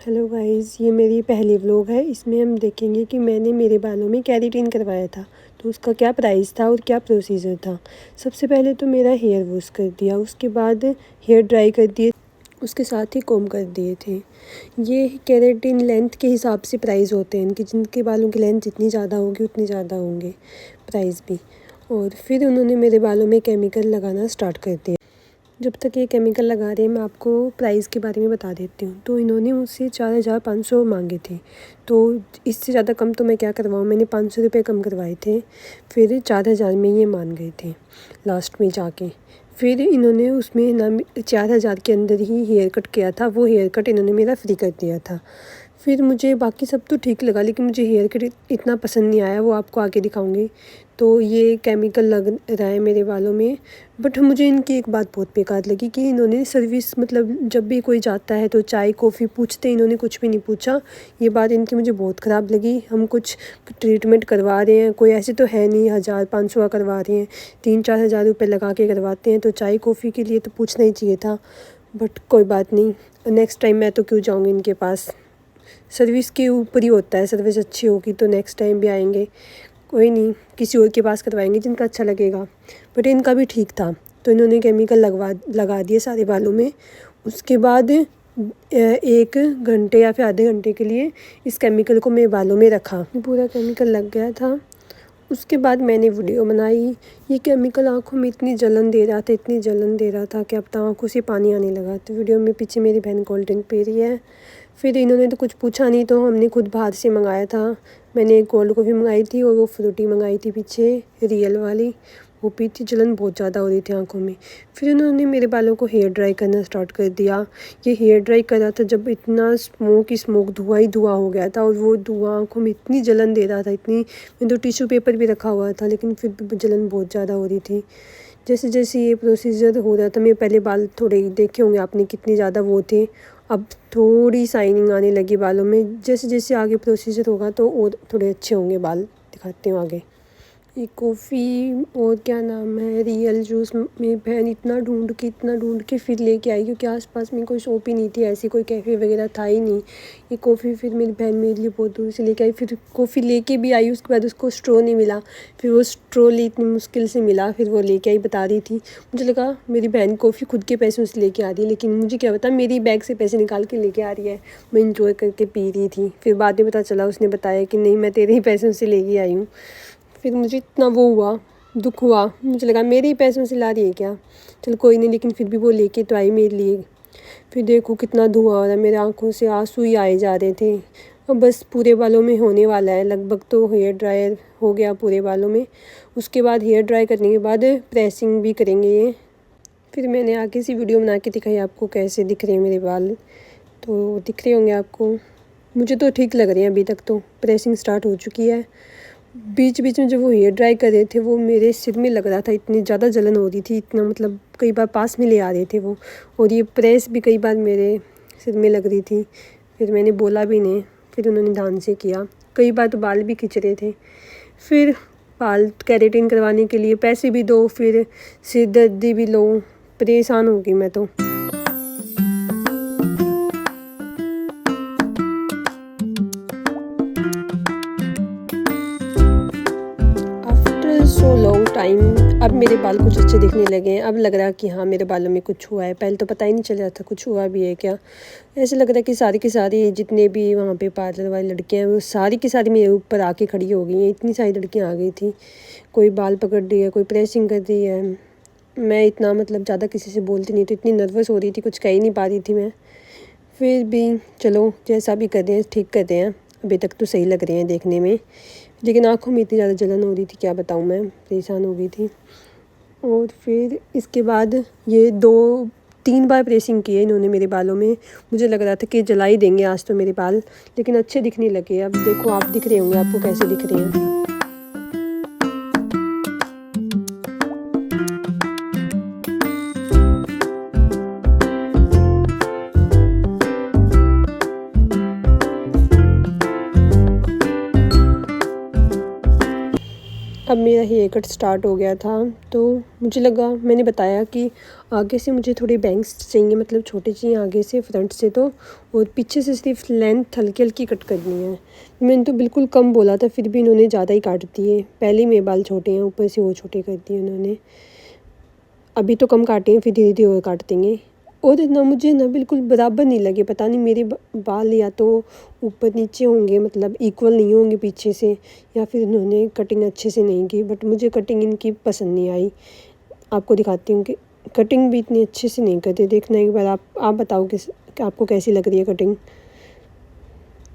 Hello guys, ये मेरी पहली व्लॉग है। इसमें हम देखेंगे कि मैंने मेरे बालों में केराटिन करवाया था, तो उसका क्या प्राइस था और क्या प्रोसीजर था। सबसे पहले तो मेरा हेयर वॉश कर दिया, उसके बाद हेयर ड्राई कर दिए, उसके साथ ही कॉम्ब कर दिए थे। ये केराटिन लेंथ के हिसाब से प्राइस होते हैं इनके, जिनके बालों की लेंथ जितनी ज़्यादा होगी उतनी ज़्यादा होंगे प्राइस भी। और फिर उन्होंने मेरे बालों में केमिकल लगाना स्टार्ट कर दिया। जब तक ये केमिकल लगा रहे हैं मैं आपको प्राइस के बारे में बता देती हूँ। तो इन्होंने मुझसे 4,500 मांगे थे, तो इससे ज़्यादा कम तो मैं क्या करवाऊँ। मैंने 500 रुपये कम करवाए थे, फिर 4,000 में ये मान गए थे लास्ट में जाके। फिर इन्होंने उसमें ना 4,000 के अंदर ही हेयर कट किया था, वो हेयर कट इन्होंने मेरा फ्री कर दिया था। फिर मुझे बाकी सब तो ठीक लगा, लेकिन मुझे हेयर कट इतना पसंद नहीं आया, वो आपको आगे दिखाऊंगी। तो ये केमिकल लग रहा है मेरे बालों में। बट मुझे इनकी एक बात बहुत बेकार लगी कि इन्होंने सर्विस, मतलब जब भी कोई जाता है तो चाय कॉफ़ी पूछते, इन्होंने कुछ भी नहीं पूछा। ये बात इनकी मुझे बहुत ख़राब लगी। हम कुछ ट्रीटमेंट करवा रहे हैं, कोई ऐसे तो है नहीं 1,000-500 का करवा रहे हैं, 3-4 हज़ार रुपये लगा के करवाते हैं, तो चाय कॉफ़ी के लिए तो पूछना ही चाहिए था। बट कोई बात नहीं, नेक्स्ट टाइम मैं तो क्यों जाऊँगी इनके पास। सर्विस के ऊपर ही होता है, सर्विस अच्छी होगी तो नेक्स्ट टाइम भी आएंगे। कोई नहीं, किसी और के पास करवाएंगे जिनका अच्छा लगेगा। बट इनका भी ठीक था, तो इन्होंने केमिकल लगा दिए सारे बालों में। उसके बाद 1 घंटे या फिर आधे घंटे के लिए इस केमिकल को मेरे बालों में रखा, पूरा केमिकल लग गया था। उसके बाद मैंने वीडियो बनाई। ये केमिकल आँखों में इतनी जलन दे रहा था, इतनी जलन दे रहा था कि अब तो आँखों से पानी आने लगा। तो वीडियो में पीछे मेरी बहन कोल्ड ड्रिंक पी रही है। फिर इन्होंने तो कुछ पूछा नहीं, तो हमने खुद बाहर से मंगाया था। मैंने एक कोल्ड कॉफ़ी मंगाई थी और वो फ्रूटी मंगाई थी पीछे, रियल वाली, वो पी थी। जलन बहुत ज़्यादा हो रही थी आँखों में। फिर उन्होंने मेरे बालों को हेयर ड्राई करना स्टार्ट कर दिया। ये हेयर ड्राई कर रहा था जब इतना स्मोक धुआं ही धुआं हो गया था, और वो धुआं आँखों में इतनी जलन दे रहा था, इतनी। मैं तो टिश्यू पेपर भी रखा हुआ था, लेकिन फिर भी जलन बहुत ज़्यादा हो रही थी। जैसे जैसे ये प्रोसीजर हो रहा था, मेरे पहले बाल थोड़े देखे होंगे आपने कितने ज़्यादा वो थे, अब थोड़ी शाइनिंग आने लगी बालों में। जैसे जैसे आगे प्रोसीजर होगा तो और थोड़े अच्छे होंगे बाल। दिखाती हूँ आगे। ये कॉफ़ी और क्या नाम है, रियल जूस, मेरी बहन इतना ढूंढ के फिर लेके आई, क्योंकि आसपास में कोई शॉप ही नहीं थी, ऐसी कोई कैफ़े वगैरह था ही नहीं। ये कॉफ़ी फिर मेरी बहन मेरे लिए बहुत दूर से लेके आई। फिर कॉफ़ी लेके भी आई, उसके बाद उसको स्ट्रॉ नहीं मिला। फिर वो स्ट्रॉ इतनी मुश्किल से मिला, फिर वो लेके आई, बता रही थी। मुझे लगा मेरी बहन कॉफ़ी खुद के पैसों से लेके आ रही है, लेकिन मुझे क्या पता मेरी बैग से पैसे निकाल के लेके आ रही है। मैं इंजॉय करके पी रही थी। फिर बाद में पता चला, उसने बताया कि नहीं, मैं तेरे ही पैसों से लेके आई हूँ। फिर मुझे इतना वो हुआ, दुख हुआ। मुझे लगा मेरे ही पैसों से ला रही है क्या। चल कोई नहीं, लेकिन फिर भी वो लेके तो आई मेरे लिए। फिर देखो कितना धुआं हो रहा है, मेरे आँखों से आंसू ही आए जा रहे थे। अब बस पूरे बालों में होने वाला है लगभग, तो हेयर ड्रायर हो गया पूरे बालों में। उसके बाद हेयर ड्राई करने के बाद प्रेसिंग भी करेंगे ये। फिर मैंने आगे से वीडियो बना के दिखाई आपको कैसे दिख रहे हैं मेरे बाल, तो दिख रहे होंगे आपको। मुझे तो ठीक लग रहे हैं अभी तक, तो प्रेसिंग स्टार्ट हो चुकी है। बीच बीच में जब वो हेयर ड्राई कर रहे थे, वो मेरे सिर में लग रहा था, इतनी ज़्यादा जलन हो रही थी, इतना मतलब कई बार पास में ले आ रहे थे वो। और ये प्रेस भी कई बार मेरे सिर में लग रही थी। फिर मैंने बोला भी नहीं, फिर उन्होंने ध्यान से किया। कई बार तो बाल भी खिंच रहे थे। फिर बाल केराटिन करवाने के लिए पैसे भी दो, फिर सिर दर्दी भी लो, परेशान हो गई मैं तो। सो लॉन्ग टाइम अब मेरे बाल कुछ अच्छे दिखने लगे हैं। अब लग रहा है कि हाँ, मेरे बालों में कुछ हुआ है। पहले तो पता ही नहीं चल रहा था कुछ हुआ भी है क्या। ऐसे लग रहा है कि सारी की सारी जितने भी वहाँ पे पार्लर वाली लड़कियाँ हैं, वो सारी की सारी मेरे ऊपर आके खड़ी हो गई हैं। इतनी सारी लड़कियाँ आ गई थी, कोई बाल पकड़ रही है, कोई प्रेसिंग कर रही है। मैं इतना मतलब ज़्यादा किसी से बोलती नहीं, तो इतनी नर्वस हो रही थी, कुछ कह ही नहीं पा रही थी मैं। फिर भी चलो, जैसा भी कर रहे हैं ठीक कर रहे हैं। अभी तक तो सही लग रहे हैं देखने में, लेकिन आँखों में इतनी ज़्यादा जलन हो रही थी, क्या बताऊँ, मैं परेशान हो गई थी। और फिर इसके बाद ये 2-3 बार प्रेसिंग किए इन्होंने मेरे बालों में। मुझे लग रहा था कि जला ही देंगे आज तो मेरे बाल, लेकिन अच्छे दिखने लगे। अब देखो, आप दिख रहे होंगे आपको कैसे दिख रहे हैं। अब मेरा हेयर कट स्टार्ट हो गया था, तो मुझे लगा, मैंने बताया कि आगे से मुझे थोड़ी बैंग्स चाहिए, मतलब छोटे चाहिए आगे से, फ्रंट से तो, और पीछे से सिर्फ लेंथ हल्की हल्की कट करनी है। मैंने तो बिल्कुल कम बोला था, फिर भी इन्होंने ज़्यादा ही काट दिए। पहले ही मेरे बाल छोटे हैं, ऊपर से वो छोटे कर दिए उन्होंने। अभी तो कम काटे हैं, फिर धीरे धीरे और काट देंगे। और ना मुझे ना बिल्कुल बराबर नहीं लगे, पता नहीं मेरे बाल या तो ऊपर नीचे होंगे, मतलब इक्वल नहीं होंगे पीछे से, या फिर इन्होंने कटिंग अच्छे से नहीं की। बट मुझे कटिंग इनकी पसंद नहीं आई। आपको दिखाती हूँ कि कटिंग भी इतनी अच्छे से नहीं करते। देखना एक बार आप बताओ कि आपको कैसी लग रही है कटिंग।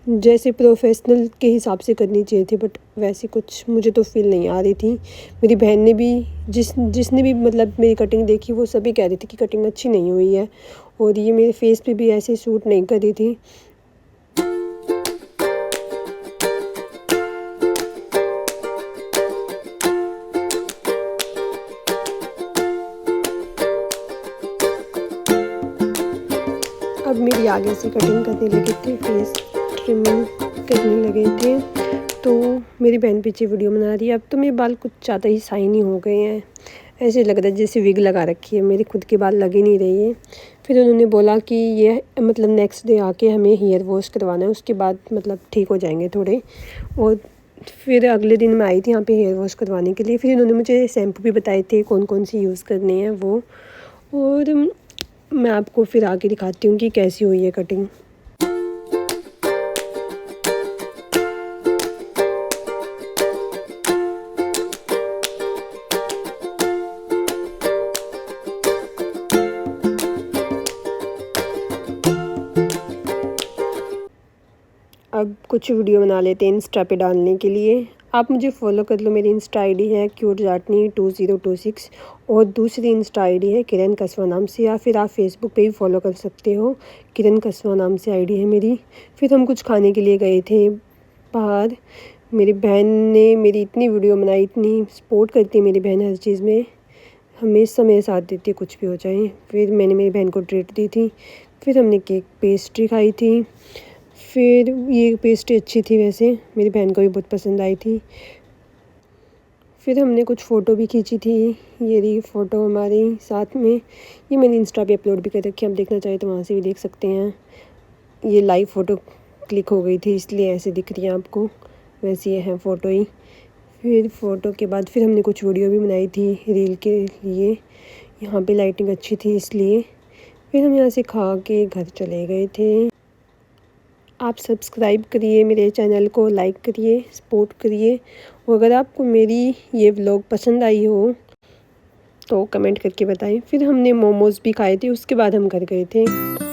जैसे प्रोफेशनल के हिसाब से करनी चाहिए थी, बट वैसे कुछ मुझे तो फील नहीं आ रही थी। मेरी बहन ने भी, जिसने भी मतलब मेरी कटिंग देखी, वो सभी कह रही थी कि कटिंग अच्छी नहीं हुई है, और ये मेरे फेस पे भी ऐसे सूट नहीं कर रही थी। अब मेरी आगे से कटिंग करने लगे थे, फेस ट्रिमिंग करने लगे थे, तो मेरी बहन पीछे वीडियो बना रही है। अब तो मेरे बाल कुछ ज़्यादा ही शाइनी हो गए हैं, ऐसे लग रहा है जैसे विग लगा रखी है। मेरे खुद के बाल लग ही नहीं रही है। फिर उन्होंने बोला कि ये मतलब नेक्स्ट डे आके हमें हेयर वॉश करवाना है, उसके बाद मतलब ठीक हो जाएंगे थोड़े। और फिर अगले दिन मैं आई थी यहाँ पे हेयर वॉश करवाने के लिए। फिर इन्होंने मुझे शैम्पू भी बताए थे कौन कौन सी यूज़ करने हैं वो, और मैं आपको फिर आगे दिखाती हूँ कि कैसी हुई है कटिंग। अब कुछ वीडियो बना लेते हैं इंस्टा पे डालने के लिए। आप मुझे फॉलो कर लो, मेरी इंस्टा आईडी है क्यूट जाटनी 2026, और दूसरी इंस्टा आईडी है किरण कस्वा नाम से, या फिर आप फेसबुक पे भी फॉलो कर सकते हो, किरण कस्वा नाम से आईडी है मेरी। फिर हम कुछ खाने के लिए गए थे बाहर। मेरी बहन ने मेरी इतनी वीडियो बनाई, इतनी सपोर्ट करती है मेरी बहन हर चीज़ में, हमेशा मेरे साथ देती है कुछ भी हो जाए। फिर मैंने मेरी बहन को ट्रीट दी थी। फिर हमने केक पेस्ट्री खाई थी। फिर ये पेस्ट्री अच्छी थी, वैसे मेरी बहन को भी बहुत पसंद आई थी। फिर हमने कुछ फ़ोटो भी खींची थी, ये रही फ़ोटो हमारी साथ में। ये मैंने इंस्टा पे अपलोड भी कर रखी है, आप देखना चाहे तो वहाँ से भी देख सकते हैं। ये लाइव फ़ोटो क्लिक हो गई थी, इसलिए ऐसे दिख रही है आपको, वैसे ये है फ़ोटो ही। फिर फ़ोटो के बाद फिर हमने कुछ वीडियो भी बनाई थी रील के लिए। यहाँ पे लाइटिंग अच्छी थी इसलिए। फिर हम यहाँ से खा के घर चले गए थे। आप सब्सक्राइब करिए मेरे चैनल को, लाइक करिए, सपोर्ट करिए, और अगर आपको मेरी ये व्लॉग पसंद आई हो तो कमेंट करके बताएं। फिर हमने मोमोज़ भी खाए थे, उसके बाद हम घर गए थे।